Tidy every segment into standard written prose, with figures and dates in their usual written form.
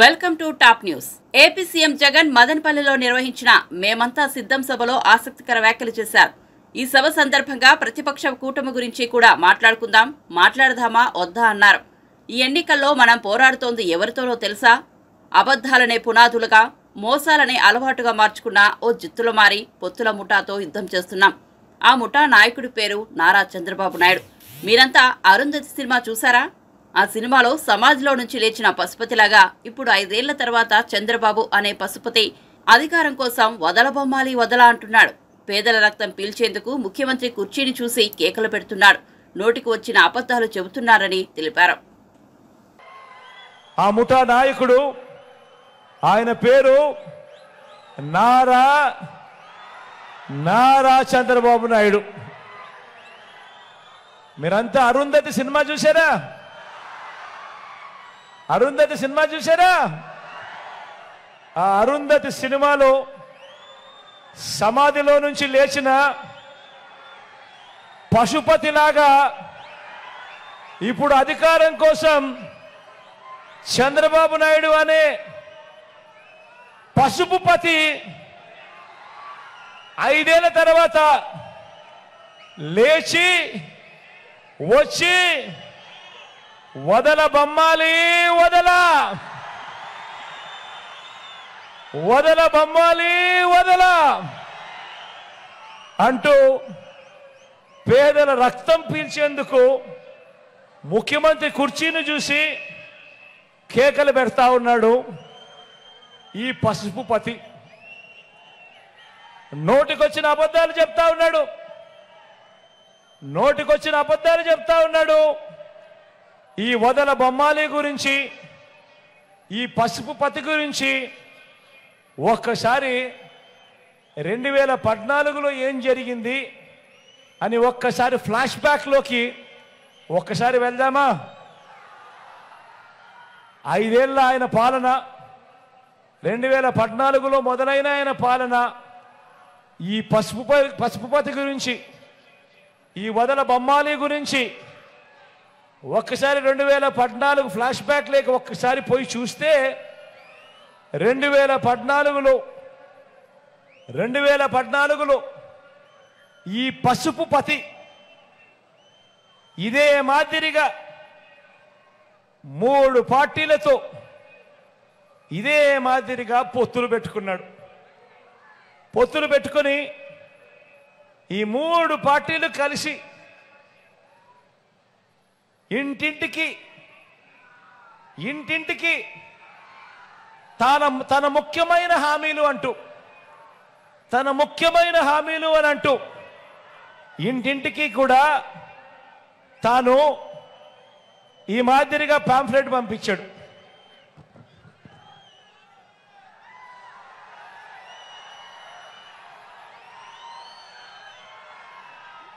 Welcome to top news. AP CM Jagan మదనపల్లిలో నిర్వహించిన మేమంతా సిద్ధం సభలో ఆసక్తికర వ్యాఖ్యలు చేశారు. ఈ సభ సందర్భంగా ప్రతిపక్ష కూటమి గురించి కూడా మాట్లాడదామా వద్దా అన్నారు. ఈ ఎన్నికల్లో మనం పోరాడుతోంది ఎవరితోనో తెలుసా? అబద్ధాలనే పునాదులుగా, మోసాలనే అలవాటుగా మార్చుకున్న ఓ జిత్తుల మారి పొత్తుల ముఠాతో యుద్ధం చేస్తున్నాం. ఆ ముఠా నాయకుడి పేరు నారా చంద్రబాబు నాయుడు. మీరంతా అరుంధతి సినిమా చూసారా? ఆ సినిమాలో సమాజ్లో నుంచి లేచిన పశుపతిలాగా ఇప్పుడు 5 ఏళ్ల తర్వాత చంద్రబాబు అనే పశుపతి అధికారం కోసం వదలబొమ్మాలి వదలా అంటున్నాడు. పేదల రక్తం పీల్చేందుకు ముఖ్యమంత్రి కుర్చీని చూసి కేకలు పెడుతున్నాడు. నోటికి వచ్చిన అబద్ధాలు చెబుతున్నారని తెలిపారు. ఆ ముఠా నాయకుడు, ఆయన పేరు నారా చంద్రబాబు నాయుడు. మీరంతా అరుంధతి సినిమా చూసారా? అరుంధతి సినిమా చూసారా? ఆ అరుంధతి సినిమాలో సమాధిలో నుంచి లేచిన పశుపతిలాగా ఇప్పుడు అధికారం కోసం చంద్రబాబు నాయుడు అనే పశుపతి 5 ఏళ్ల తర్వాత లేచి వచ్చి వదలబొమ్మాలి వదలా అంటూ పేదల రక్తం పీల్చేందుకు ముఖ్యమంత్రి కుర్చీని చూసి కేకలు పెడతా ఉన్నాడు. ఈ పశుపతి నోటికొచ్చిన అబద్ధాలు చెప్తా ఉన్నాడు. ఈ వదల బొమ్మాలి గురించి, ఈ పశుపతి గురించి ఒక్కసారి 2014లో ఏం జరిగింది అని ఒక్కసారి ఫ్లాష్ బ్యాక్లోకి ఒక్కసారి వెళ్దామా? 5 ఏళ్ల ఆయన పాలన, 2014లో మొదలైన ఆయన పాలన, ఈ పశుపతి గురించి, ఈ వదల బొమ్మాలి గురించి ఒక్కసారి 2014 ఫ్లాష్ బ్యాక్ లేక ఒక్కసారి పోయి చూస్తే 2014లో ఈ పశుపతి ఇదే మాదిరిగా 3 పార్టీలతో ఇదే మాదిరిగా పొత్తులు పెట్టుకొని ఈ 3 పార్టీలు కలిసి ఇంటింటికి తన ముఖ్యమైన హామీలు అని అంటూ ఇంటింటికి కూడా తాను ఈ మాదిరిగా పాంఫ్లెట్ పంపించాడు.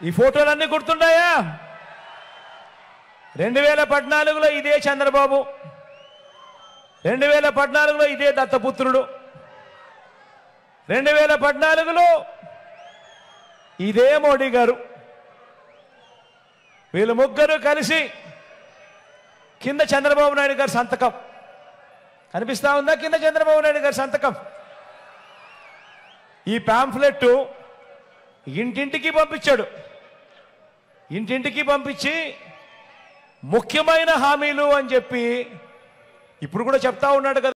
ఈ ఫోటోలన్నీ గుర్తున్నాయా? 2014లో ఇదే చంద్రబాబు, 2014లో ఇదే దత్తపుత్రుడు, 2014లో ఇదే మోడీ గారు. వీళ్ళు ముగ్గురు కలిసి కింద చంద్రబాబు నాయుడు గారి సంతకం కనిపిస్తా ఉందా? కింద చంద్రబాబు నాయుడు గారి సంతకం. ఈ పాంఫ్లెట్ ఇంటింటికి పంపించి ముఖ్యమైన హామీలు అని చెప్పి ఇప్పుడు కూడా చెప్తా ఉన్నాడు కదా.